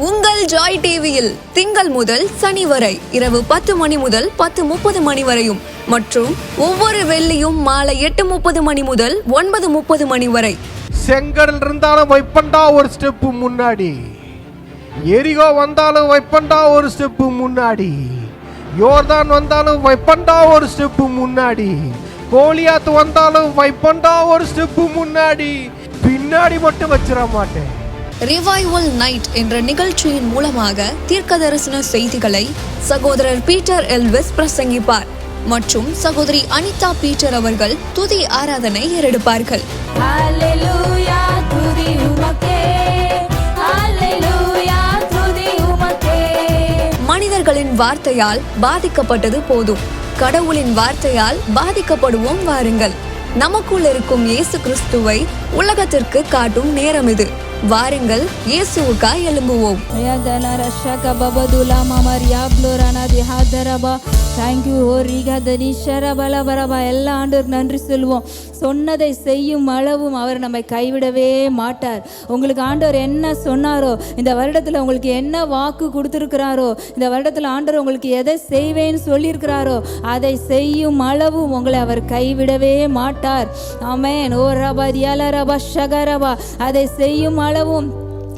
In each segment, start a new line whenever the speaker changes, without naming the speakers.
உங்கள் ஜாய் டிவியில் திங்கள் முதல் சனி வரை இரவு 10 மணி முதல் 10:30 மணி வரையும் மற்றும் ஒவ்வொரு வெள்ளியும் மாலை 8:30 மணி முதல் 9:30 மணி வரை.
செங்கடல் இருந்தாலும் வைப்பண்டா ஒரு ஸ்டெப்பு முன்னாடி, எரிகோ வந்தாலும் வைப்பண்டா ஒரு ஸ்டெப்பு முன்னாடி, யோர்தான் வந்தாலும் வைப்பண்டா ஒரு ஸ்டெப்பு முன்னாடி, கோலியாத்து வந்தாலும் வைப்பண்டா ஒரு ஸ்டெப்பு முன்னாடி, பின்னாடி மட்டும் வச்சிட மாட்டேன்.
ரிவைவல் நைட் என்ற நிகழ்ச்சியின் மூலமாக தீர்க்க தரிசன செய்திகளை சகோதரர் பீட்டர் எல்விஸ் பிரசங்கிப்பார் மற்றும் சகோதரி அனிதா பீட்டர் அவர்கள் துதி ஆராதனை ஏறெடுப்பார்கள். மனிதர்களின் வார்த்தையால் பாதிக்கப்பட்டது போதும், கடவுளின் வார்த்தையால் பாதிக்கப்படுவோம் வாருங்கள். நமக்குள் இருக்கும் இயேசு கிறிஸ்துவை உலகத்திற்கு காட்டும் நேரம் இது. வாருங்கள், இயேசுவுக்காய் எழும்புவோம்.
தேங்க்யூ ஓ ரீகா தனீஸ்வர பலபரபா. எல்லா ஆண்டவருக்கு நன்றி சொல்லுவோம். சொன்னதை செய்யும் அளவும் அவர் நம்மை கைவிடவே மாட்டார். உங்களுக்கு ஆண்டவர் என்ன சொன்னாரோ, இந்த வருடத்தில் உங்களுக்கு என்ன வாக்கு கொடுத்துருக்கிறாரோ, இந்த வருடத்தில் ஆண்டவர் உங்களுக்கு எதை செய்வேன்னு சொல்லியிருக்கிறாரோ அதை செய்யும் அளவும் உங்களை அவர் கைவிடவே மாட்டார். ஆமென். ஓ ரபா தியால ரபா ஷகரபா. அதை செய்யும் அளவும்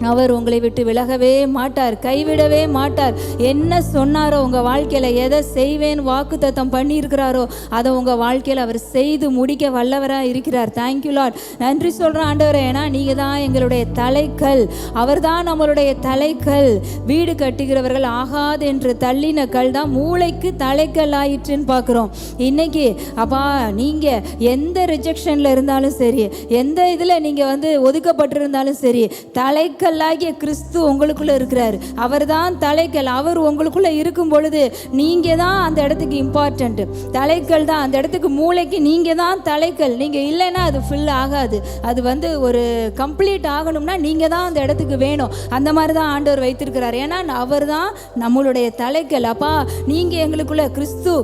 அவர் உங்களை விட்டு விலகவே மாட்டார், கைவிடவே மாட்டார். என்ன சொன்னாரோ உங்கள் வாழ்க்கையில், எதை செய்வேன் வாக்கு தத்தம் பண்ணியிருக்கிறாரோ அதை உங்கள் வாழ்க்கையில் அவர் செய்து முடிக்க வல்லவராக இருக்கிறார். Thank you Lord. நன்றி சொல்கிறோம் ஆண்டவரே. ஏன்னா நீங்கள் தான் எங்களுடைய தலைக்கல், அவர் தான் நம்மளுடைய தலைக்கல். வீடு கட்டுகிறவர்கள் ஆகாது என்று தள்ளின கல் தான் மூளைக்கு தலைக்கல் ஆயிற்றுன்னு பார்க்குறோம். இன்னைக்கு அப்பா, நீங்கள் எந்த ரிஜெக்ஷனில் இருந்தாலும் சரி, எந்த இதில் நீங்கள் ஒதுக்கப்பட்டிருந்தாலும் சரி, தலைக்கல் தலைக்கல்லாகிய கிறிஸ்து உங்களுக்குள்ள இருக்கிறார். அவர் தான் தலைக்கல். அவர் உங்களுக்குள்ள இருக்கும் பொழுது நீங்க தான் அந்த இடத்துக்கு இம்பார்ட்டன்ட். தலைக்கல் தான் அந்த இடத்துக்கு, மூளைக்கு நீங்க தான் தலைக்கல். நீங்க இல்லைன்னா அது ஃபில் ஆகாது. அது ஒரு கம்ப்ளீட் ஆகணும்னா நீங்க தான் அந்த இடத்துக்கு வேணும். அந்த மாதிரி தான் ஆண்டவர் வைத்திருக்கிறார். ஏன்னா அவர் தான் நம்மளுடைய தலைக்கல். அப்பா, நீங்க எங்களுக்குள்ள கிறிஸ்து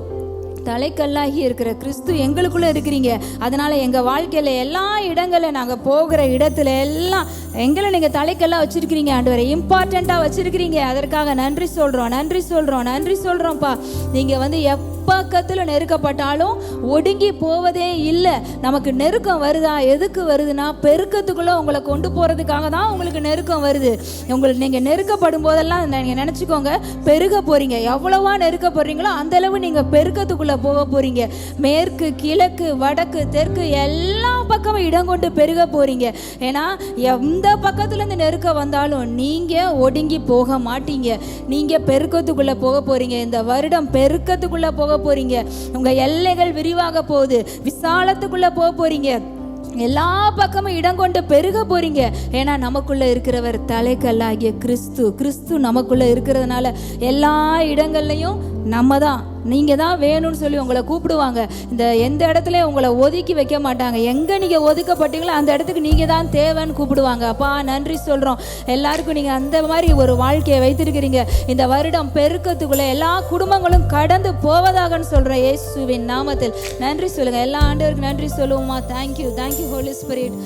தலைக்கல்லாகி இருக்கிற கிறிஸ்து எங்களுக்குள்ள இருக்கிறீங்க. அதனால எங்க வாழ்க்கையில எல்லா இடங்களில் நாங்க போகிற இடத்துல எல்லாம் எங்களை நீங்க தலைக்கெல்லாம் வச்சிருக்கிறீங்க ஆண்டவரே, இம்பார்ட்டண்டா வச்சிருக்கிறீங்க. அதற்காக நன்றி சொல்றோம், நன்றி சொல்றோம், நன்றி சொல்றோம்ப்பா. நீங்க பக்கத்தில் நெருக்கப்பட்டாலும் ஒடுங்கி போவதே இல்லை. நமக்கு நெருக்கம் வருதா? எதுக்கு வருதுன்னா, பெருக்கத்துக்குள்ள உங்களை கொண்டு போறதுக்காக தான் உங்களுக்கு நெருக்கம் வருது. உங்களுக்கு நீங்க நெருக்கப்படும் போதெல்லாம் நீங்க நினைச்சுக்கோங்க, பெருக போறீங்க. எவ்வளவா நெருக்கப்படுறீங்களோ அந்த அளவு நீங்க பெருக்கத்துக்குள்ள போக போறீங்க. மேற்கு, கிழக்கு, வடக்கு, தெற்கு எல்லா பக்கமும் இடம் கொண்டு பெருக போறீங்க. ஏன்னா எந்த பக்கத்துல இருந்து நெருக்கம் வந்தாலும் நீங்க ஒடுங்கி போக மாட்டீங்க. நீங்க பெருக்கத்துக்குள்ள போக போறீங்க. இந்த வருடம் பெருக்கத்துக்குள்ள போக போறீங்க. உங்க எல்லைகள் விரிவாக போகுது, விசாலத்துக்குள்ள போக போறீங்க. எல்லா பக்கமும் இடம் கொண்டு பெருக போறீங்க. ஏன்னா நமக்குள்ள இருக்கிறவர் தலைக்கல்லாகிய கிறிஸ்து. கிறிஸ்து நமக்குள்ள இருக்கிறதுனால எல்லா இடங்கள்லையும் நம்ம தான், நீங்க தான் வேணும்னு சொல்லி உங்களை கூப்பிடுவாங்க. எந்த இடத்துல உங்களை ஒதுக்கி வைக்க மாட்டாங்க. எங்க நீங்க ஒதுக்கப்பட்டீங்களோ அந்த இடத்துக்கு நீங்க தான் தேவைன்னு கூப்பிடுவாங்க. அப்பா, நன்றி சொல்றோம். எல்லாருக்கும் நீங்க அந்த மாதிரி ஒரு வாழ்க்கையை வைத்திருக்கிறீங்க. இந்த வருடம் பெருக்கத்துக்குள்ள எல்லா குடும்பங்களும் கடந்து போவதாகன்னு சொல்ற இயேசுவின் நாமத்தில் நன்றி சொல்லுங்க. எல்லா ஆண்டவருக்கு நன்றி சொல்லுவோமா? Thank you, thank you holy spirit.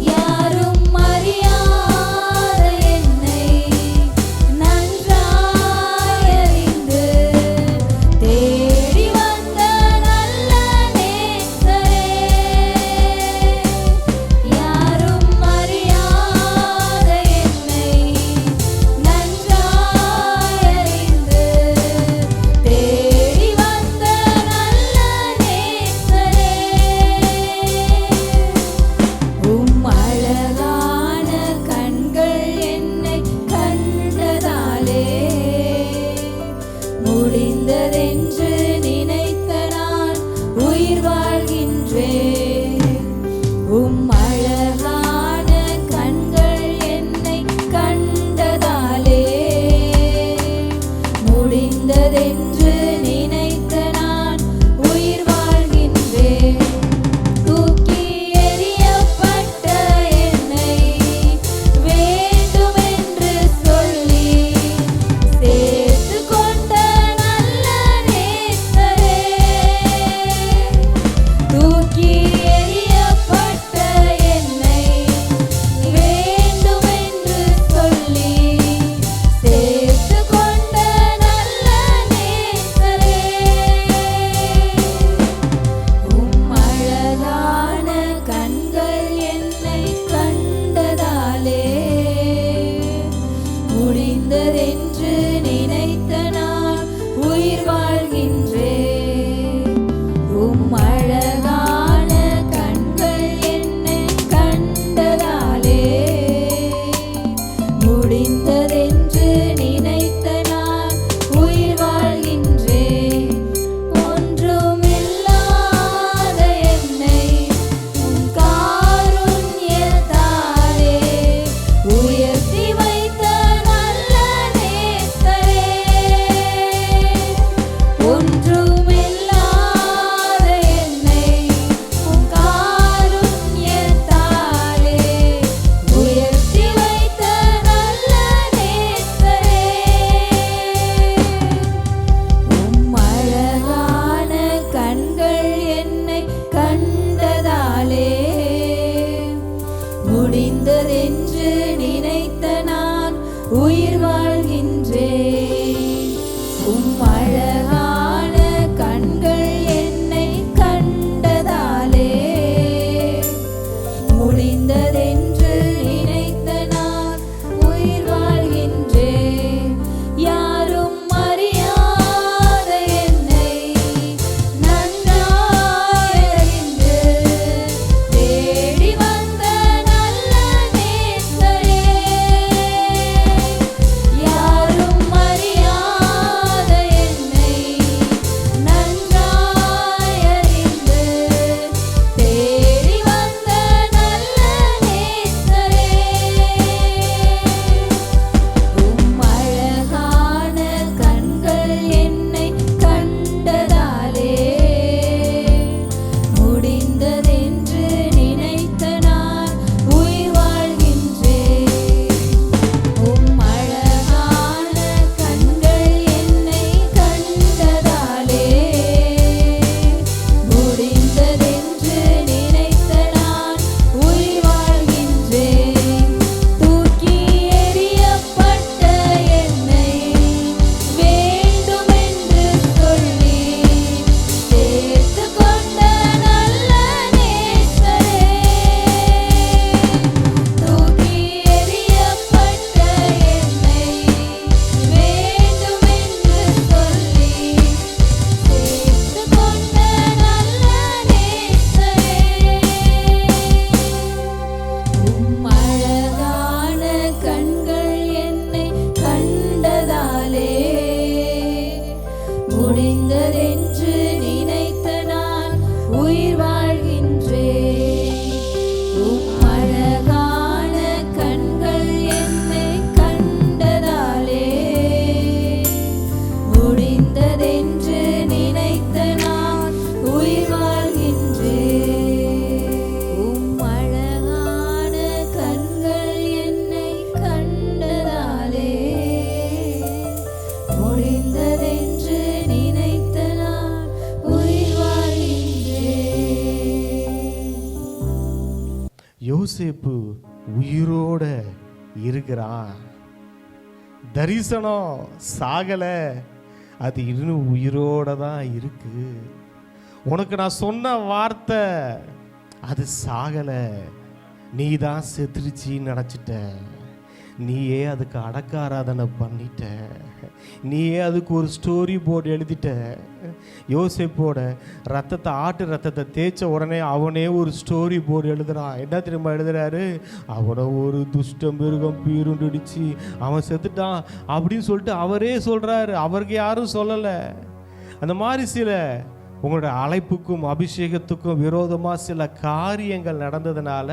யாரும் அறியா முடிந்ததென்று நினைத்த நான் உயிர் வாழ்கின்றேன். உம் அழகான கண்கள் என்னை கண்டதாலே முடிந்ததென்று நினைத்த நான் உயிர் வாழ்கின்றேன். யாரும் அறியாத என்னை நன்றாய் அறிந்து தேடி வந்த நல்ல நேசரே, யாரும் அறியாத என்னை நன்றாய் அறிந்து தேடி வந்த நல்ல நேசரே, உம் அழகான கண்கள் என்னை கண்டதாலே முடிந்ததென்று நினைத்த நான் உயிர் வாழ்கின்றேன். உம் அழகான கண்கள் என்னை கண்டதாலே முடிந்ததென்று நினைத்த நான் உயிர் வாழ்கின்றேன். தூக்கி எறியப்பட்ட என்னை வேண்டுமென்று சொல்லி சேர்த்து கொண்ட நல்ல நேசரே, தூக்கி எறியப்பட்ட என்னை வேண்டுமென்று சொல்லி சேர்த்து கொண்ட நல்ல நேசரே, உம் அழகான கண்கள் என்னை கண்டதாலே முடிந்ததென்று நினைத்த நான் உயிர் வாழ்கின்றேன். உம் அழகான கண்கள் என்னை கண்டதாலே முடிந்ததென்று நினைத்த நான் உயிர் வாழ்கின்றேன். உம் அழகான கண்கள் என்னை கண்டதாலே முடிந்ததென்று நினைத்த நான் உயிர் வாழ்கின்றேன்.
யோசேப்பு உயிரோட இருக்கிறான். தரிசனம் சாகல, அது இன்னும் உயிரோட தான் இருக்கு. உனக்கு நான் சொன்ன வார்த்தை அது சாகல, நீ தான் செத்துருச்சின்னு நினச்சிட்ட. நீயே அதுக்கு அடக்காராதனை பண்ணிட்ட. நீயே அதுக்கு ஒரு ஸ்டோரி போர்டு எழுதிட்ட. யோசேப்போட ரத்தத்தை, ஆட்டு ரத்தத்தை தேய்ச்ச உடனே அவனே ஒரு ஸ்டோரி போர்டு எழுதுறான். என்ன திரும்ப எழுதுறாரு? அவனை ஒரு துஷ்ட மிருகம் பீருண்டுடிச்சு அவன் செத்துட்டான் அப்படின்னு சொல்லிட்டு அவரே சொல்றாரு. அவருக்கு யாரும் சொல்லலை. அந்த மாதிரி சில உங்களோட அழைப்புக்கும் அபிஷேகத்துக்கும் விரோதமாக சில காரியங்கள் நடந்ததுனால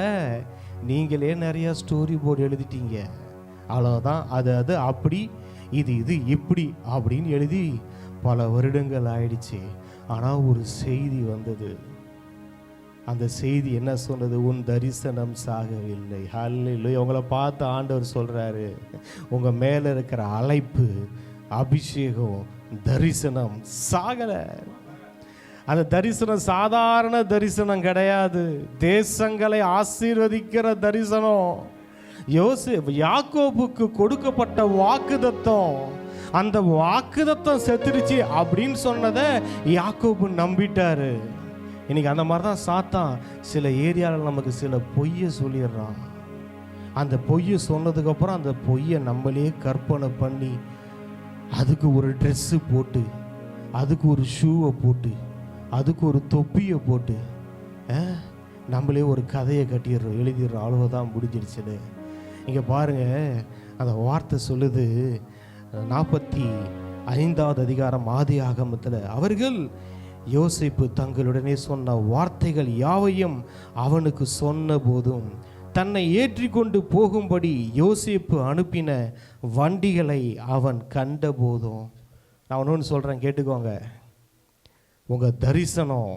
நீங்களே நிறையா ஸ்டோரி போர்டு எழுதிட்டீங்க. அவ்வளோதான். அது அப்படி, இது இப்படி அப்படின்னு எழுதி பல வருடங்கள் ஆயிடுச்சு. ஆனால் ஒரு செய்தி வந்தது. அந்த செய்தி என்ன சொன்னது? உன் தரிசனம் சாகவில்லை. ஹல்லேலூயா. உங்களை பார்த்து ஆண்டவர் சொல்கிறாரு, உங்கள் மேலே இருக்கிற அழைப்பு, அபிஷேகம், தரிசனம் சாகலை. அந்த தரிசனம் சாதாரண தரிசனம் கிடையாது. தேசங்களை ஆசீர்வதிக்கிற தரிசனம். யாக்கோபுக்கு கொடுக்கப்பட்ட வாக்குதத்தம், அந்த வாக்குதத்தம் செத்துருச்சு அப்படின்னு சொன்னதை யாக்கோபு நம்பிட்டாரு. இன்னைக்கு அந்த மாதிரி தான் சாத்தான் சில ஏரியாவில் நமக்கு சில பொய்யை சொல்லிடுறான். அந்த பொய்யை சொன்னதுக்கப்புறம் அந்த பொய்யை நம்மளே கற்பனை பண்ணி அதுக்கு ஒரு ட்ரெஸ்ஸு போட்டு, அதுக்கு ஒரு ஷூவை போட்டு, அதுக்கு ஒரு தொப்பியை போட்டு நம்மளே ஒரு கதையை கட்டிடுறோம், எழுதிடுறோம். அவ்வளோதான், முடிஞ்சிடுச்சுன்னு. இங்கே பாருங்கள், அந்த வார்த்தை சொல்லுது 45வது அதிகாரம் ஆதி ஆகமத்தில், அவர்கள் யோசேப்பு தங்களுடனே சொன்ன வார்த்தைகள் யாவையும் அவனுக்கு சொன்ன போதும் தன்னை ஏற்றி கொண்டு போகும்படி யோசேப்பு அனுப்பின வண்டிகளை அவன் கண்ட போதும். நான் ஒன்று சொல்கிறேன், கேட்டுக்கோங்க. உங்கள் தரிசனம்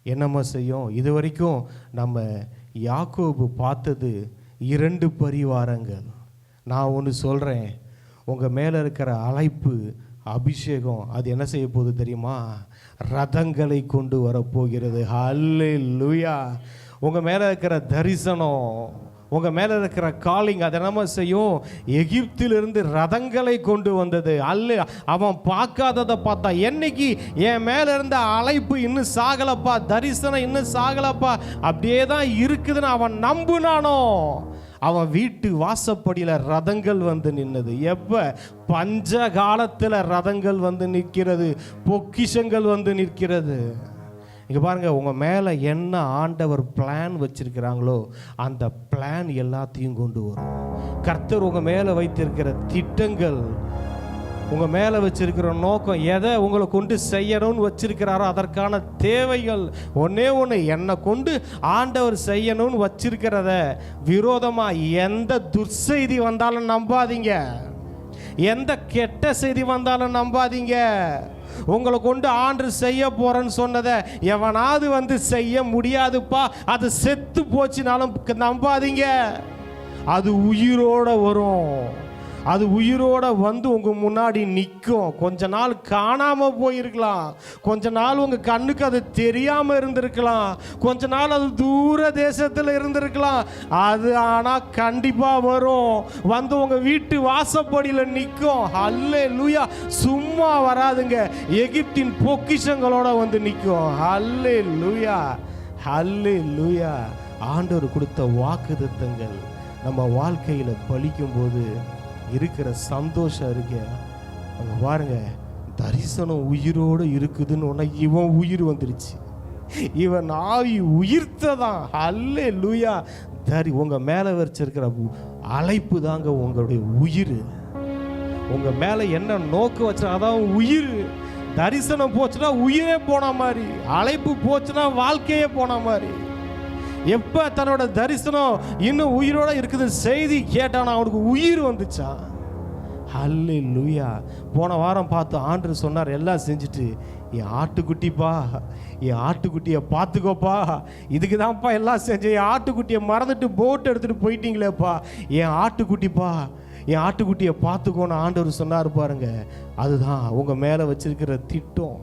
என்னம்மா செய்யும்? இது வரைக்கும் நம்ம யாக்கோபு பார்த்தது 2 பரிவாரங்கள். நான் ஒன்று சொல்கிறேன், உங்கள் மேலே இருக்கிற அழைப்பு, அபிஷேகம், அது என்ன செய்ய போகுது தெரியுமா? ரதங்களை கொண்டு வரப்போகிறது. ஹல்லேலூயா. உங்கள் மேலே இருக்கிற தரிசனம், உங்கள் மேலே இருக்கிற காலிங் அதை நம்ம செய்யும், எகிப்திலிருந்து ரதங்களை கொண்டு வந்தது. அல்ல, அவன் பார்க்காததை பார்த்தா. என்னைக்கு என் மேலே இருந்த அழைப்பு இன்னும் சாகலப்பா, தரிசனம் இன்னும் சாகலப்பா, அப்படியே தான் இருக்குதுன்னு அவன் நம்புனானோ, அவன் வீட்டு வாசப்படியில் ரதங்கள் வந்து நின்னது. எப்போ? பஞ்ச காலத்தில் ரதங்கள் வந்து நிற்கிறது, பொக்கிஷங்கள் வந்து நிற்கிறது. இங்கே பாருங்கள், உங்கள் மேலே என்ன ஆண்டவர் பிளான் வச்சுருக்கிறாங்களோ அந்த பிளான் எல்லாத்தையும் கொண்டு வரும். கர்த்தர் உங்கள் மேலே வைத்திருக்கிற திட்டங்கள், உங்கள் மேலே வச்சிருக்கிற நோக்கம், எதை உங்களை கொண்டு செய்யணும்னு வச்சிருக்கிறாரோ அதற்கான தேவைகள் ஒன்றே ஒன்று, என்னை கொண்டு ஆண்டவர் செய்யணும்னு வச்சிருக்கிறத விரோதமாக எந்த துர்செய்தி வந்தாலும் நம்பாதீங்க, எந்த கெட்ட செய்தி வந்தாலும் நம்பாதீங்க. உங்களை கொண்டு ஆண்டு செய்ய போறேன்னு சொன்னதை எவனாவது வந்து செய்ய முடியாதுப்பா, அது செத்து போச்சுனாலும் நம்பாதீங்க. அது உயிரோட வரும், அது உயிரோட வந்து உங்கள் முன்னாடி நிற்கும். கொஞ்ச நாள் காணாமல் போயிருக்கலாம், கொஞ்ச நாள் உங்கள் கண்ணுக்கு அது தெரியாமல் இருந்திருக்கலாம், கொஞ்ச நாள் அது தூர தேசத்தில் இருந்திருக்கலாம். அது ஆனால் கண்டிப்பாக வரும், வந்து உங்கள் வீட்டு வாசப்படியில் நிற்கும். அல்லேலூயா. சும்மா வராதுங்க, எகிப்தின் பொக்கிஷங்களோட வந்து நிற்கும். அல்லேலூயா, அல்லேலூயா. ஆண்டவர் கொடுத்த வாக்குத்தத்தங்கள் நம்ம வாழ்க்கையில் பலிக்கும் போது இருக்கிற சந்தோஷம் இருக்கு. அங்கே பாருங்க, தரிசனம் உயிரோடு இருக்குதுன்னு ஒன்று, இவன் உயிர் வந்துருச்சு, இவன் ஆவி உயிர்த்ததான். அல்லேலூயா. உங்கள் மேலே வச்சிருக்கிற அழைப்பு தாங்க உங்களுடைய உயிர். உங்கள் மேலே என்ன நோக்கம் வச்சா அதான் உயிர். தரிசனம் போச்சுன்னா உயிரே போன மாதிரி, அழைப்பு போச்சுன்னா வாழ்க்கையே போன மாதிரி. எப்போ தன்னோட தரிசனம் இன்னும் உயிரோட இருக்குது செய்தி கேட்டானா அவனுக்கு உயிர் வந்துச்சா. அல்லேலூயா. போன வாரம் பார்த்து ஆண்டவர் சொன்னார், எல்லாம் செஞ்சுட்டு என் ஆட்டுக்குட்டிப்பா, என் ஆட்டுக்குட்டியை பார்த்துக்கோப்பா, இதுக்கு தான்ப்பா எல்லாம் செஞ்சேன், என் ஆட்டுக்குட்டியை மறந்துட்டு போட்டு எடுத்துகிட்டு போயிட்டீங்களேப்பா, என் ஆட்டுக்குட்டிப்பா, என் ஆட்டுக்குட்டியை பார்த்துக்கோன்னு ஆண்டவர் சொன்னார் பாருங்க. அதுதான் உங்கள் மேலே வச்சிருக்கிற திட்டம்.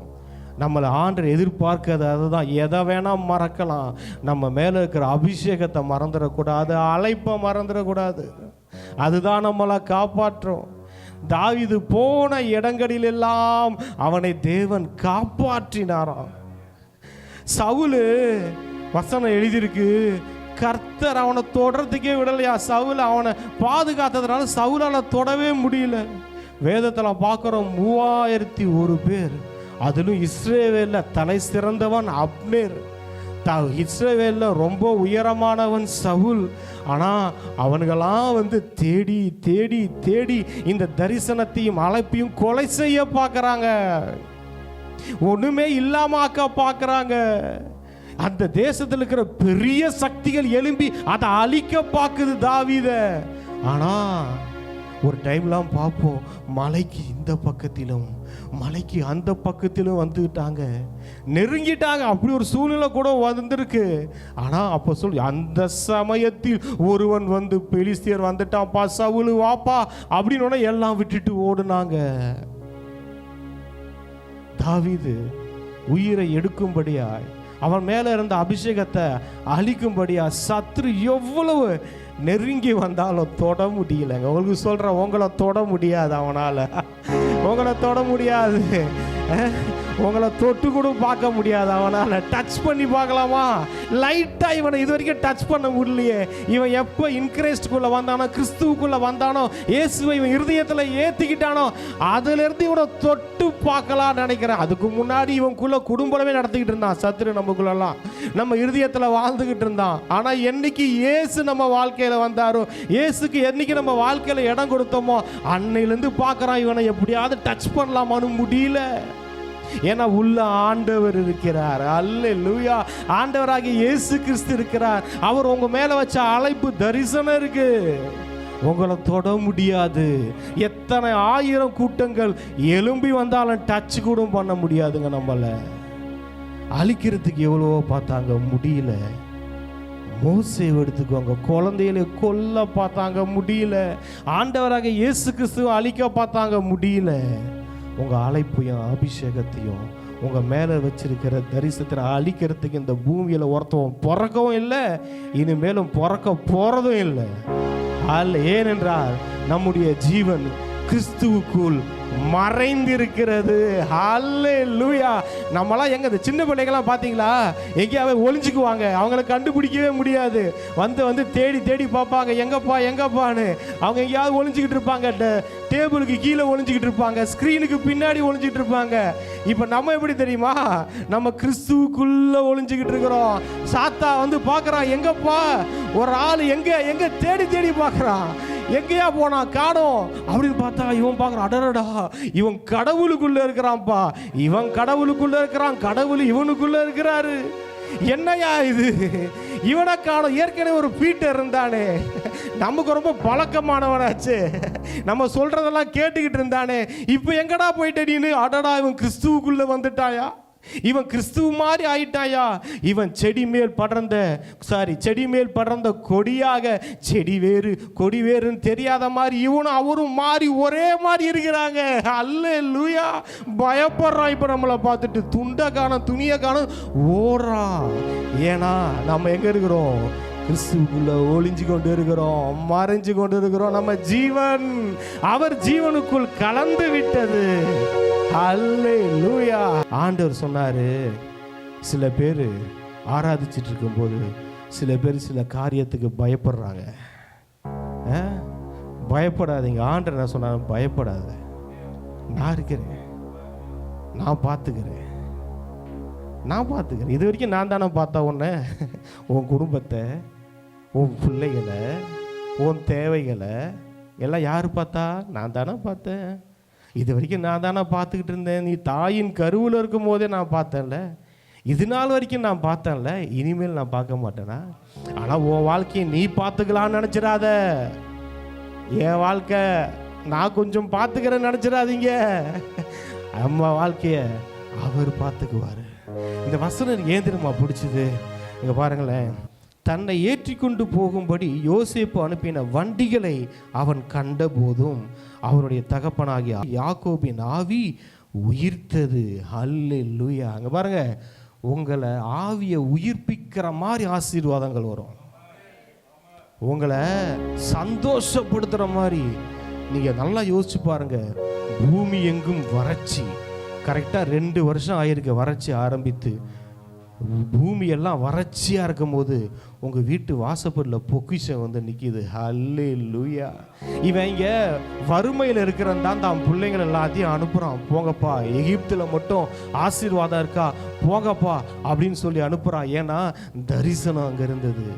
நம்மளை ஆண்டவர் எதிர்பார்க்காது அதுதான். எதை வேணால் மறக்கலாம், நம்ம மேலே இருக்கிற அபிஷேகத்தை மறந்துடக்கூடாது, அழைப்பை மறந்துடக்கூடாது. அதுதான் நம்மளை காப்பாற்றும். தாவீது போன இடங்களிலெல்லாம் அவனை தேவன் காப்பாற்றினாராம். சவுலு, வசனம் எழுதியிருக்கு, கர்த்தர் அவனை தொடர்றதுக்கே விடலையா. சவுல் அவனை பாதுகாத்ததுனால சவுலால் தொடவே முடியல. வேதத்தில் பார்க்குறோம் 3001 பேர், அதிலும் இஸ்ரவேலில் தலை சிறந்தவன் அப்னேர், இஸ்ரவேலில் ரொம்ப உயரமானவன் சவுல். ஆனால் அவனுங்களாம் வந்து தேடி தேடி தேடி இந்த தரிசனத்தையும் அழைப்பையும் கொலை செய்ய பார்க்குறாங்க, ஒன்றுமே இல்லாமல் ஆக்க பார்க்குறாங்க. அந்த தேசத்தில் இருக்கிற பெரிய சக்திகள் எழும்பி அதை அழிக்க பார்க்குது தாவீதை. ஆனால் ஒரு டைம்லாம் பார்ப்போம், மலைக்கு இந்த பக்கத்திலும் மலைக்கு அந்த பக்கத்திலும் வந்துட்டாங்க, நெருங்கிட்டாங்க. அப்படி ஒரு சூழ்நிலை கூட வந்திருக்கு. ஆனால் அப்போ அந்த சமயத்தில் ஒருவன் வந்து, பெலிஸ்தியர் வந்துட்டான்ப்பா, சவுலு வாப்பா அப்படின்னு எல்லாம் விட்டுட்டு ஓடுனாங்க. தாவீது உயிரை எடுக்கும்படியாய், அவன் மேலே இருந்த அபிஷேகத்தை அழிக்கும்படியா சத்ரு எவ்வளவு நெருங்கி வந்தாலும் தொட முடியலைங்க. உங்களுக்கு சொல்கிறேன், உங்களை தொட முடியாது, அவனால் உங்களை தொட முடியாது, உங்களை தொட்டு கூட பார்க்க முடியாது, அவனால் டச் பண்ணி பார்க்கலாமா? லைட்டாக இவனை இது வரைக்கும் டச் பண்ண முடியலையே. இவன் எப்போ இன்கிரைஸ்டுக்குள்ளே வந்தானோ, கிறிஸ்துவுக்குள்ளே வந்தானோ, இயேசுவை இவன் இருதயத்தில் ஏற்றிக்கிட்டானோ, அதிலிருந்து இவனை தொட்டு பார்க்கலான்னு நினைக்கிறேன். அதுக்கு முன்னாடி இவனுக்குள்ளே குடும்பமே நடத்திக்கிட்டு இருந்தான் சத்துரு, நமக்குள்ளெல்லாம் நம்ம இருதயத்தில் வாழ்ந்துக்கிட்டு இருந்தான். ஆனால் என்னைக்கு இயேசு நம்ம வாழ்க்கையில் வந்தாரோ, இயேசுக்கு என்னைக்கு நம்ம வாழ்க்கையில் இடம் கொடுத்தோமோ, அன்னையிலேருந்து பார்க்குறான் இவனை எப்படியாவது டச் பண்ணலாமான்னு முடியல. ஏன்னா உள்ள ஆண்டவர் இருக்கிறார். அல்லேலூயா. ஆண்டவராகிய இயேசு கிறிஸ்து இருக்கிறார். அவர் உங்க மேல வச்ச அழைப்பு தரிசனம் இருக்கு, உங்களை தொட முடியாது. எத்தனை 1000 கூட்டங்கள் எழும்பி வந்தாலும் டச் கூட பண்ண முடியாதுங்க. நம்மளை அழிக்கிறதுக்கு எவ்வளவோ பார்த்தாங்க, முடியல. மோசே எடுத்துக்கோங்க, குழந்தைகளை கொல்ல பார்த்தாங்க, முடியல. ஆண்டவராக இயேசு கிறிஸ்துவை அழிக்க பார்த்தாங்க, முடியல. உங்கள் அழைப்பையும் அபிஷேகத்தையும் உங்கள் மேலே வச்சிருக்கிற தரிசனத்தை அழிக்கிறதுக்கு இந்த பூமியில் ஒருத்தவன் பிறக்கவும் இல்லை, இனிமேலும் பிறக்க போகிறதும் இல்லை. ஏனென்றால் நம்முடைய ஜீவன் கிறிஸ்துவுக்குள் மறைந்திருக்கிறது. ஹல்லேலூயா. நம்மளாம் எங்க இந்த சின்ன பிள்ளைகள்லாம் பார்த்தீங்களா, எங்கேயாவது ஒளிஞ்சுக்குவாங்க, அவங்கள கண்டுபிடிக்கவே முடியாது. வந்து தேடி தேடி பார்ப்பாங்க, எங்கப்பான்னு. அவங்க எங்கேயாவது ஒளிஞ்சிக்கிட்டு இருப்பாங்க, டேபிளுக்கு கீழே ஒளிஞ்சிக்கிட்டு இருப்பாங்க, ஸ்க்ரீனுக்கு பின்னாடி ஒளிஞ்சிக்கிட்டு இருப்பாங்க. இப்போ நம்ம எப்படி தெரியுமா, நம்ம கிறிஸ்துவுக்குள்ள ஒளிஞ்சிக்கிட்டு இருக்கிறோம். சாத்தா வந்து பார்க்குறான், எங்கப்பா ஒரு ஆள் எங்க தேடி தேடி பார்க்குறான், எங்கேயா போனா காணோம் அப்படின்னு பார்த்தா இவன் பார்க்குறான், அடடா இவன் கடவுளுக்குள்ள இருக்கிறான்ப்பா, இவன் கடவுளுக்குள்ள இருக்கிறான், கடவுள் இவனுக்குள்ள இருக்கிறாரு. என்னையா இது, இவனை காணோம். ஏற்கனவே ஒரு பீட்டர் இருந்தானே, நமக்கு ரொம்ப பழக்கமானவனாச்சு, நம்ம சொல்றதெல்லாம் கேட்டுக்கிட்டு இருந்தானே, இப்போ எங்கடா போயிட்ட நீனு? அடடா இவன் கிறிஸ்துவுக்குள்ள வந்துட்டாயா, இவன் கிறிஸ்துவ மாதிரி ஆயிட்டாயா, இவன் செடி மேல் படர்ந்த கொடியாக, செடி வேறு கொடி வேறுன்னு தெரியாத மாதிரி இவனும் அவரும் மாறி ஒரே மாதிரி இருக்கிறாங்க. அல்லேலூயா. பயப்படுறான். இப்போ நம்மளை பார்த்துட்டு துண்டை காணும் துணியை காணும் ஓடுறான். ஏன்னா நம்ம எங்க இருக்கிறோம், கிறிஸ்துவுக்குள்ள ஒளிஞ்சு கொண்டு இருக்கிறோம், மறைஞ்சு கொண்டு இருக்கிறோம். நம்ம ஜீவன் அவர் ஜீவனுக்குள் கலந்து விட்டது. அல்லேலூயா. ஆண்டவர் சொன்னாரு, சில பேர் ஆராதிச்சிட்டு இருக்கும்போது சில பேர் சில காரியத்துக்கு பயப்படுறாங்க. பயப்படாதீங்க. ஆண்டவர் என்ன சொன்னார், பயப்படாத, நான் இருக்கிறேன், நான் பார்த்துக்கிறேன். இது வரைக்கும் நான் தானே பார்த்தா உன்னை, உன் குடும்பத்தை, உன் பிள்ளைகளை, உன் தேவைகளை எல்லாம் யார் பார்த்தா? நான் தானே பார்த்தேன். இது வரைக்கும் நான் தானே பார்த்துக்கிட்டு இருந்தேன். நீ தாயின் கருவில் இருக்கும் போதே நான் பார்த்தேன்ல, இது நாள் வரைக்கும் நான் பார்த்தேன்ல, இனிமேல் நான் பார்க்க மாட்டேனா? ஆனால் உன் வாழ்க்கையை நீ பார்த்துக்கலான்னு நினச்சிடாத. என் வாழ்க்கை நான் கொஞ்சம் பார்த்துக்கிறேன்னு நினச்சிடாதீங்க. அம்மா வாழ்க்கையை அவர் பார்த்துக்குவார். இந்த வசனம் ஏன் தெரியுமா பிடிச்சது? இங்கே பாருங்களேன், தன்னை ஏற்றி கொண்டு போகும்படி யோசேப்பு அனுப்பின வண்டிகளை அவன் கண்ட போதும் அவருடைய தகப்பனாகிய யாக்கோபின் ஆவி உயிர்த்தது. அல்லேலூயா. அங்கே பாருங்க, உங்களை ஆவியை உயிர்ப்பிக்கிற மாதிரி ஆசீர்வாதங்கள் வரும், உங்களை சந்தோஷப்படுத்துகிற மாதிரி. நீங்கள் நல்லா யோசிச்சு பாருங்க, பூமி எங்கும் வறட்சி, கரெக்டாக 2 வருஷம் ஆயிருக்கு வறட்சி ஆரம்பித்து. பூமியெல்லாம் வறட்சியாக இருக்கும் போது உங்கள் வீட்டு வாசப்படில் பொக்கிஷம் வந்து நிற்கிது. அல்லேலூயா. இவன் இங்கே வறுமையில் இருக்கிறன் தான் பிள்ளைங்கள் எல்லாத்தையும் அனுப்புகிறான். போங்கப்பா, எகிப்தில் மட்டும் ஆசீர்வாதம் இருக்கா, போங்கப்பா அப்படின்னு சொல்லி அனுப்புகிறான். ஏன்னா தரிசனம் அங்கே இருந்தது.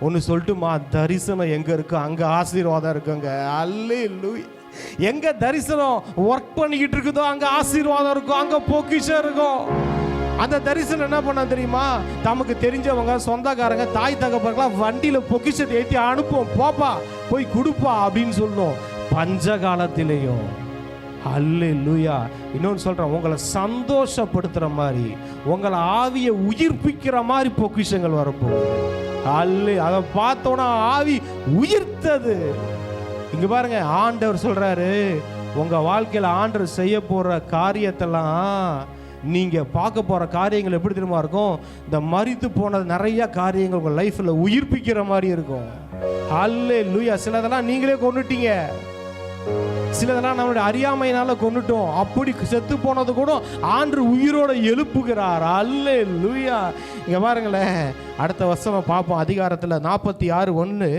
ஒன்று சொல்லட்டுமா, தரிசனம் எங்கே இருக்கோ அங்கே ஆசீர்வாதம் இருக்குங்க. அல்லேலூயா. எங்கே தரிசனம் ஒர்க் பண்ணிக்கிட்டு இருக்குதோ அங்கே ஆசீர்வாதம் இருக்கும், அங்கே பொக்கிஷம் இருக்கும். அந்த தரிசனம் என்ன பண்ண தெரியுமா, தமக்கு தெரிஞ்சவங்க, சொந்தக்காரங்க, தாய் தகப்பெல்லாம் வண்டியில் பொக்கிஷத்தை ஏற்றி அனுப்புவோம், போப்பா போய் கொடுப்பா அப்படின்னு சொல்லணும். பஞ்ச காலத்திலேயும். அல்லேலூயா. இன்னொன்று சொல்கிறேன், உங்களை சந்தோஷப்படுத்துகிற மாதிரி, உங்களை ஆவியை உயிர்ப்பிக்கிற மாதிரி பொக்கிஷங்கள் வரப்போகுது. அதை பார்த்தோன்னா ஆவி உயிர்த்தது. இங்கே பாருங்க, ஆண்டவர் சொல்கிறாரு, உங்கள் வாழ்க்கையில் ஆண்டவர் செய்ய போகிற காரியத்தெல்லாம், நீங்கள் பார்க்க போகிற காரியங்கள் எப்படி தெரியுமா இருக்கும், இந்த மரித்து போன நிறைய காரியங்கள் உங்கள் லைஃப்பில் உயிர்ப்பிக்கிற மாதிரி இருக்கும். அல்லேலூயா. சிலதெல்லாம் நீங்களே கொண்டுட்டீங்க, சிலதெல்லாம் நம்மளுடைய அறியாமையினால கொண்டுட்டோம். அப்படி செத்து போனது கூட ஆண்டு உயிரோட எழுப்புகிறார். அல்லேலூயா. இங்க பாருங்களேன், அடுத்த வசனம் பார்ப்போம். அதிகாரத்தில் 46:1.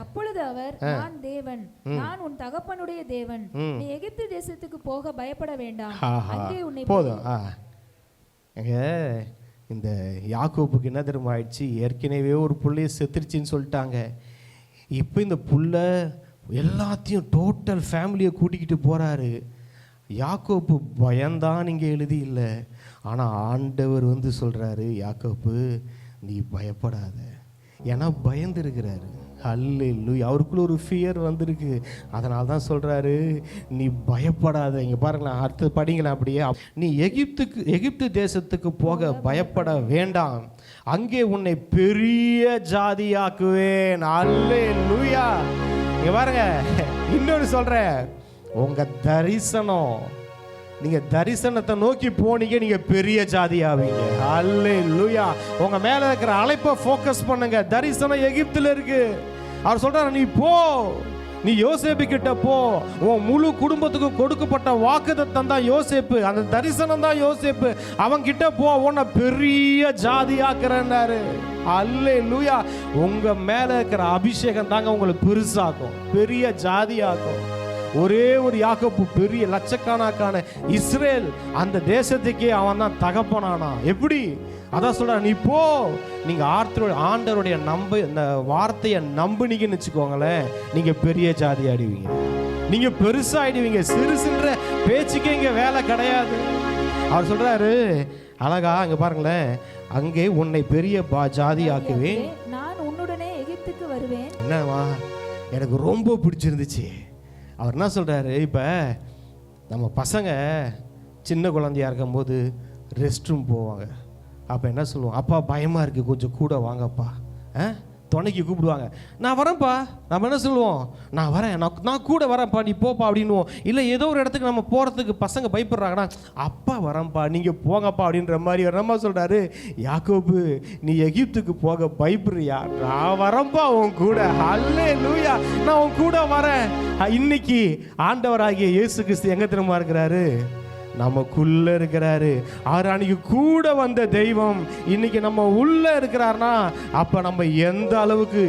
அப்பொழுது அவர், நான் தேவன், நான் உன் தகப்பனுடைய தேவன், நீ எகிப்து தேசத்துக்கு போக பயப்பட வேண்டாம், அங்கே உன்னை.
போதும். இந்த யாக்கோபுக்கு என்ன தெரியுமா ஆயிடுச்சு, ஏற்கனவே ஒரு புள்ளைய செத்துருச்சின்னு சொல்லிட்டாங்க. இப்போ இந்த புள்ள எல்லாத்தையும் டோட்டல் ஃபேமிலியை கூட்டிக்கிட்டு போகிறாரு. யாக்கோப்பு பயந்தான் இங்கே எழுதி இல்லை, ஆனால் ஆண்டவர் வந்து சொல்கிறாரு, யாக்கோப்பு நீ பயப்படாத. ஏன்னா பயந்துருக்கிறாரு. அல்லேலூயா. அவருக்குள்ள ஒரு ஃபியர் வந்திருக்கு. அதனால தான் சொல்கிறாரு, நீ பயப்படாத. இங்கே பாருங்களேன், அடுத்து படிங்களேன் அப்படியே. நீ எகிப்து தேசத்துக்கு போக பயப்பட வேண்டாம், அங்கே உன்னை பெரிய ஜாதியாக்குவேன். அல்லேலூயா. இங்கே பாருங்க, இன்னொன்று சொல்கிறேன், உங்கள் தரிசனம் நீங்க தரிசனத்தை நோக்கி போனீங்க, நீங்க பெரிய ஜாதி ஆவீங்க. அல்லேலூயா. உங்க மேல இருக்கிற அழைப்பை ஃபோக்கஸ் பண்ணுங்க. தரிசனம் எகிப்துல இருக்கு. அவர் சொல்றாரு, நீ போ, நீ யோசேப்பு கிட்ட போ. உன் முழு குடும்பத்துக்கும் கொடுக்கப்பட்ட வாக்குத்தத்தம் தான் யோசேப்பு, அந்த தரிசனம் தான் யோசேப்பு. அவன் கிட்ட போ, உன்னை பெரிய ஜாதி ஆக்குறேன்னாரு. அல்லேலூயா. உங்க மேல இருக்கிற அபிஷேகம் தாங்க உங்களை பெருசாக்கும், பெரிய ஜாதி ஆக்கும். ஒரே ஒரு யாக்கோபு பெரிய லட்சக்கணக்கான இஸ்ரேல் அந்த தேசத்துக்கே அவன் தான் தகப்பனானா. எப்படி? அதான் சொல்ற, நீ போ, நீங்க ஆண்டவருடைய இந்த வார்த்தையை நம்புனீங்கன்னு வச்சுக்கோங்களேன், நீங்க பெரிய ஜாதி ஆடுவீங்க, நீங்க பெருசாயிடுவீங்க. சிறுசுன்ற பேச்சுக்கே இங்க வேலை கிடையாது. அவர் சொல்றாரு அழகா, அங்க பாருங்களேன், அங்கே உன்னை பெரிய ஜாதி ஆக்குவேன்,
நான் உன்னுடனே எகிப்துக்கு வருவேன்.
என்னவா எனக்கு ரொம்ப பிடிச்சிருந்துச்சு. அவர் என்ன சொல்றாரு, இப்ப நம்ம பசங்க சின்ன குழந்தையா இருக்கும்போது ரெஸ்ட் ரூம் போவாங்க. அப்போ என்ன சொல்லுவோம், அப்பா பயமாக இருக்குது, கொஞ்சம் கூட வாங்கப்பா, துணைக்கு கூப்பிடுவாங்க. நான் வரேன்ப்பா. நம்ம என்ன சொல்லுவோம், நான் வரேன், நான் கூட வரேன்ப்பா, நீ போப்பா அப்படின்னுவோம். இல்லை ஏதோ ஒரு இடத்துக்கு நம்ம போகிறதுக்கு பசங்க பயப்படுறாங்கன்னா, அப்பா வரேன்ப்பா, நீங்கள் போங்கப்பா அப்படின்ற மாதிரி ஒரு நம்ம சொல்கிறாரு, யாக்கோபு நீ எகிப்துக்கு போக பயப்படுறியா, நான் வரேன்ப்பா உன் கூட. அல்லேலூயா. நான் உன் கூட வரேன். இன்னைக்கு ஆண்டவராகிய இயேசு கிறிஸ்து எங்கே திரும்ப இருக்கிறாரு, நமக்குள்ள இருக்கிறாரு. அவர் அன்னைக்கு கூட வந்த தெய்வம் இன்னைக்கு நம்ம உள்ள இருக்கிறார்னா, அப்ப நம்ம எந்த அளவுக்கு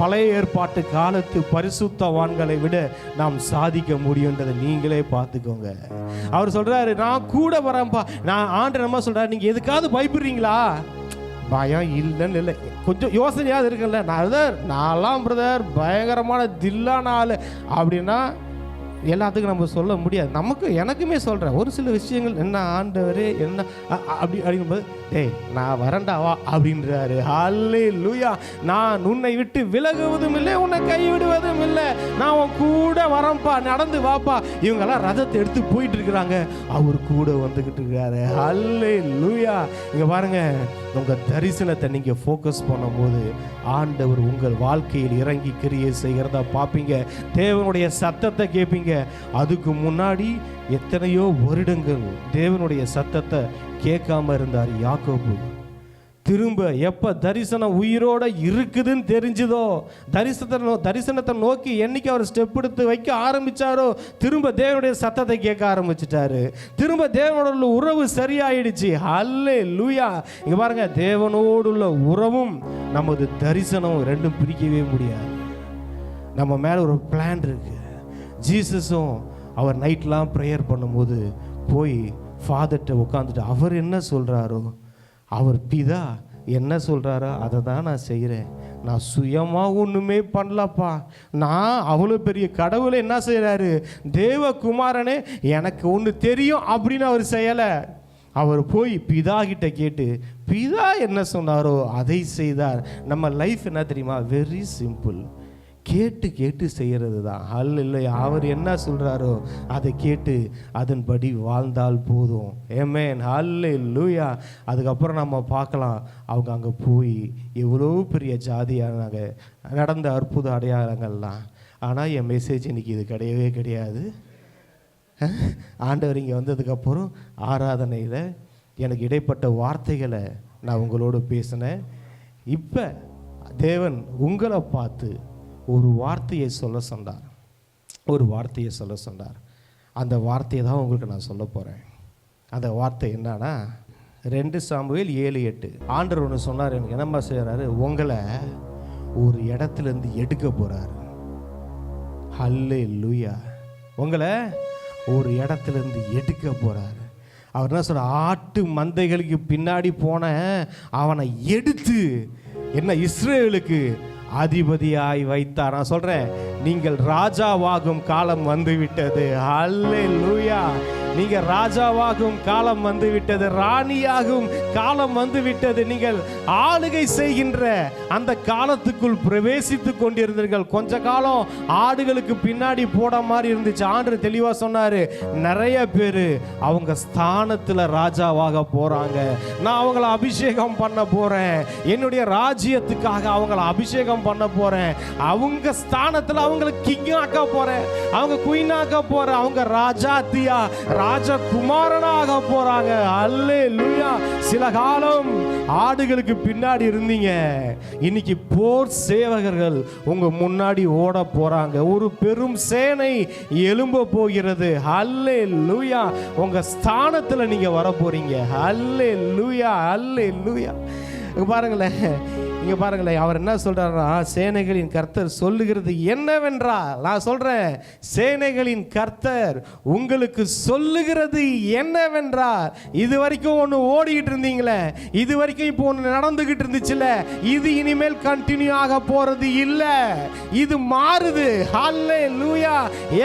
பழைய ஏற்பாட்டு காலத்து பரிசுத்தவான்களை விட நாம் சாதிக்க முடியுன்றதை நீங்களே பார்த்துக்கோங்க. அவர் சொல்றாரு, நான் கூட வரேன்ப்பா. நான் ஆண்டவர் நம்ம சொல்றாரு, நீங்க எதுக்காவது பயப்படுறீங்களா? பயம் இல்லைன்னு இல்லை, கொஞ்சம் யோசனையாவது இருக்குல்ல. நான்லாம் பிரதர் பயங்கரமான தில்லான ஆள் அப்படின்னா எல்லாத்துக்கும் நம்ம சொல்ல முடியாது. எனக்குமே சொல்கிறேன் ஒரு சில விஷயங்கள், என்ன ஆண்டவரே என்ன அப்படிங்கும்போது, டேய் நான் வரண்டாவா அப்படின்றாரு. அல்லேலூயா. நான் உன்னை விட்டு விலகுவதும் இல்லை, உன்னை கைவிடுவதும் இல்லை, நான் உன் கூட வரேன்ப்பா, நடந்து வாப்பா. இவங்கெல்லாம் ரதத்தை எடுத்து போயிட்டு இருக்கிறாங்க, அவர் கூட வந்துக்கிட்டு இருக்காரு. அல்லேலூயா. இங்கே பாருங்க, உங்கள் தரிசனத்தை நீங்கள் ஃபோக்கஸ் பண்ணும்போது ஆண்டவர் உங்கள் வாழ்க்கையில் இறங்கி கிரியை செய்கிறதா பார்ப்பீங்க. தேவனுடைய சத்தத்தை கேட்பீங்க. அதுக்கு முன்னாடி எத்தனையோ வருடங்கள் தேவனுடைய சத்தத்தை கேட்காம இருந்தார் யாக்கோபு. திரும்ப எப்ப தரிசனம் உயிரோட இருக்குதுன்னு தெரிஞ்சதோ, தரிசனத்தை நோக்கி என்னைக்கு அவர் ஸ்டெப் எடுத்து வைக்க ஆரம்பிச்சாரோ, திரும்ப தேவனுடைய சத்தத்தை கேட்க ஆரம்பிச்சிட்டாரு. திரும்ப தேவனோட உறவு சரியாயிடுச்சு. அல்லேலூயா. இங்க பாருங்க, தேவனோடுள்ள உறவும் நமது தரிசனம் ரெண்டும் பிரிக்கவே முடியாது. நம்ம மேல ஒரு பிளான் இருக்கு. ஜீசஸும் அவர் நைட்லாம் ப்ரேயர் பண்ணும்போது போய் ஃபாதர்கிட்ட உட்காந்துட்டு அவர் என்ன சொல்கிறாரோ, அவர் பிதா என்ன சொல்கிறாரோ அதை தான் நான் செய்கிறேன். நான் சுயமாக ஒன்றுமே பண்ணலப்பா. நான் அவ்வளோ பெரிய கடவுளை என்ன செய்கிறாரு, தேவகுமாரனே எனக்கு ஒன்று தெரியும் அப்படின்னு அவர் செய்யலை. அவர் போய் பிதா கிட்ட கேட்டு பிதா என்ன சொன்னாரோ அதை செய்தார். நம்ம லைஃப் என்ன தெரியுமா, வெரி சிம்பிள். கேட்டு கேட்டு செய்கிறது தான். அல்ல, அவர் என்ன சொல்கிறாரோ அதை கேட்டு அதன்படி வாழ்ந்தால் போதும். ஆமென். அல்லேலூயா. அதுக்கப்புறம் நம்ம பார்க்கலாம், அவங்க அங்கே போய் எவ்வளோ பெரிய ஜாதியானாங்க, நடந்த அற்புத அடையாளங்கள்லாம். ஆனால் என் மெசேஜ் இன்னைக்கு இது கிடையவே கிடையாது. ஆண்டவர் இங்கே வந்ததுக்கப்புறம் ஆராதனையில் எனக்கு இடைப்பட்ட வார்த்தைகளை நான் உங்களோடு பேசினேன். இப்போ தேவன் உங்களை பார்த்து ஒரு வார்த்தையை சொல்ல சொன்னார். அந்த வார்த்தையை தான் உங்களுக்கு நான் சொல்ல போகிறேன். அந்த வார்த்தை என்னன்னா, 2 சாமுவேல் 7:8. ஆண்டவர் ஒன்று சொன்னார், எனக்கு என்னம்மா செய்கிறாரு, உங்களை ஒரு இடத்துலேருந்து எடுக்க போகிறாரு. அல்லேலூயா. உங்களை ஒரு இடத்துலேருந்து எடுக்க போகிறாரு. அவர் என்ன சொல்ற, ஆட்டு மந்தைகளுக்கு பின்னாடி போன அவனை எடுத்து என்ன இஸ்ரேலுக்கு அதிபதியாய் வைத்தார். நான் சொல்றேன், நீங்கள் ராஜாவாகும் காலம் வந்துவிட்டது. அல்லேலூயா. நீங்க ராஜாவாகும் காலம் வந்துவிட்டது, ராணியாகும் காலம் வந்துவிட்டது. நீங்கள் ஆளுகை செய்கின்ற அந்த காலத்துக்குள் பிரவேசித்து கொண்டிருந்தீர்கள். கொஞ்ச காலம் ஆடுகளுக்கு பின்னாடி போட மாதிரி இருந்துச்சு. ஆண்டவர் தெளிவா சொன்னாரு, நிறைய பேர் அவங்க ஸ்தானத்துல ராஜாவாக போறாங்க. நான் அவங்கள அபிஷேகம் பண்ண போறேன், என்னுடைய ராஜ்யத்துக்காக அவங்கள அபிஷேகம் பண்ண போறேன். அவங்க ஸ்தானத்துல அவங்களை கிங் ஆக்க போறேன், அவங்க குயின் ஆக்க போறேன், அவங்க ராஜாத்தியா ராஜகுமாரனாக போறாங்க. அல்லேலூயா. சில காலம் ஆடுகளுக்கு பின்னாடி இருந்தீங்க, இன்னைக்கு போர் சேவகர்கள் உங்க முன்னாடி ஓட போறாங்க. ஒரு பெரும் சேனை எழும்ப போகிறது. அல்லேலூயா. உங்க ஸ்தானத்துல நீங்க வர போறீங்க. அல்லேலூயா, அல்லேலூயா. பாருங்களேன், இங்க பாருங்களேன், அவர் என்ன சொல்றாருன்னா, சேனைகளின் கர்த்தர் சொல்லுகிறது என்னவென்றால், நான் சொல்றேன், சேனைகளின் கர்த்தர் உங்களுக்கு சொல்லுகிறது என்னவென்றால், இது வரைக்கும் ஒன்று ஓடிக்கிட்டு இருந்தீங்களே, இது வரைக்கும் இப்போ ஒன்று நடந்துகிட்டு இருந்துச்சுல, இது இனிமேல் கண்டினியூ ஆக போறது இல்ல, இது மாறுது. ஹல்லேலூயா.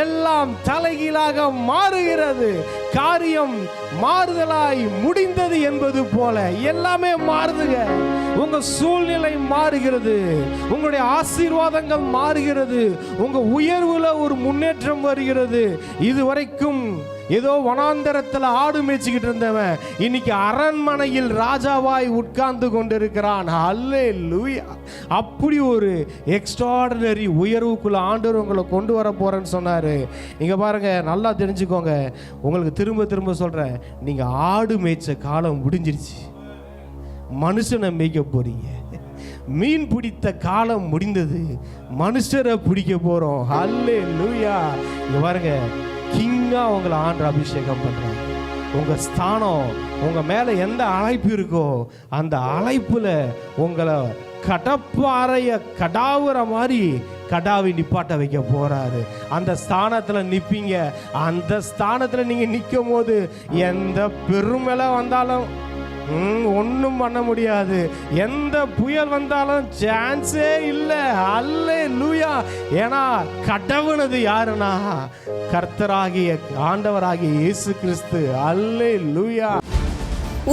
எல்லாம் தலைகீழாக மாறுகிறது. காரியம் மாறுதலாய் முடிந்தது என்பது போல எல்லாமே மாறுதுங்க. உங்க சூழ்நிலை மாறுகிறது, உங்களுடைய ஆசீர்வாதங்கள் மாறுகிறது, உங்க உயர்வுல ஒரு முன்னேற்றம் வருகிறது. இதுவரைக்கும் ஏதோ வனாந்தரத்தில் ஆடு மேய்ச்சிக்கிட்டு இருந்தவன் இன்னைக்கு அரண்மனையில் ராஜாவாய் உட்கார்ந்து கொண்டிருக்கிறான். அல்லேலூயா. அப்படி ஒரு எக்ஸ்ட்ராடினரி உயர்வுக்குள்ள ஆண்டவர் உங்களை கொண்டு வர போறேன்னு சொன்னாரு. நீங்க பாருங்க, நல்லா தெரிஞ்சுக்கோங்க, உங்களுக்கு திரும்ப திரும்ப சொல்றேன், நீங்க ஆடு மேய்ச்ச காலம் முடிஞ்சிருச்சு, மனுஷனை மேய்க்க போறீங்க. மீன் பிடித்த காலம் முடிந்தது, மனுஷரை பிடிக்க போறோம். அல்லேலூயா. இங்க பாருங்க, கிங்கா உங்களை ஆண்டு அபிஷேகம் பண்றாங்க. உங்க ஸ்தானம், உங்க மேல எந்த அழைப்பு இருக்கோ அந்த அழைப்புல உங்களை கடப்பாறைய கடாவுற மாதிரி கடாவை நிப்பாட்ட வைக்க போறாரு. அந்த ஸ்தானத்துல நிப்பீங்க. அந்த ஸ்தானத்துல நீங்க நிற்கும் போது எந்த பெருமலை வந்தாலும் ஒன்றும் பண்ண முடியாது, எந்த புயல் வந்தாலும் சான்ஸே இல்லை. அல்லேலூயா. ஏன்னா கடவுனது யாருன்னா கர்த்தராகிய ஆண்டவராகிய இயேசு கிறிஸ்து. அல்லேலூயா.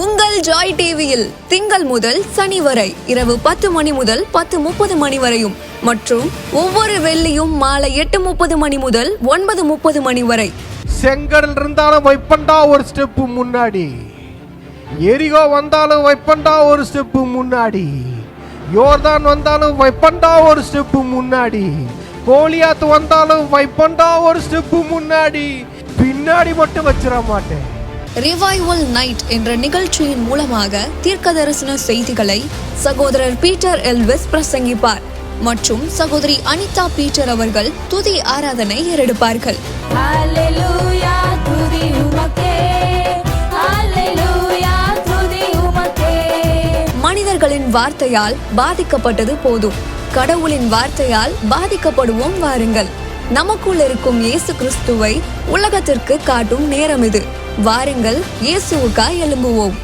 உங்கள் ஜாய் டிவியில் திங்கள் முதல் சனி வரை இரவு 10 மணி முதல் 10:30 மணி வரையும் மற்றும் ஒவ்வொரு வெள்ளியும் மாலை 8:30 மணி முதல் 9:30 மணி வரை.
செங்கடல் இருந்தாலும் வைப்பண்டா ஒரு ஸ்டெப் முன்னாடி, எரிகோ வந்தாலும் வைப்பண்டா ஒரு ஸ்டெப்பு முன்னாடி, யோர்தான் வந்தாலும் வைப்பண்டா ஒரு ஸ்டெப்பு முன்னாடி, கோலியாத் வந்தாலும் வைப்பண்டா ஒரு ஸ்டெப்பு முன்னாடி, பின்னாடி மட்டும் வச்சிட மாட்டேன்.
ரிவைவல் நைட் என்ற நிகழ்ச்சியின் மூலமாக தீர்க்க தரிசன செய்திகளை சகோதரர் பீட்டர் எல்விஸ் பிரசங்கிப்பார் மற்றும் சகோதரி அனிதா பீட்டர் அவர்கள் துதி ஆராதனை ஏறெடுப்பார்கள்.
ஹல்லேலூயா. துதி உமக்கே.
மனிதர்களின் வார்த்தையால் பாதிக்கப்பட்டது போதும், கடவுளின் வார்த்தையால் பாதிக்கப்படுவோம் வாருங்கள். நமக்குள் இருக்கும் இயேசு கிறிஸ்துவை உலகத்திற்கு காட்டும் நேரம் இது. வாருங்கள், இயேசுவுக்காய் எழும்புவோம்.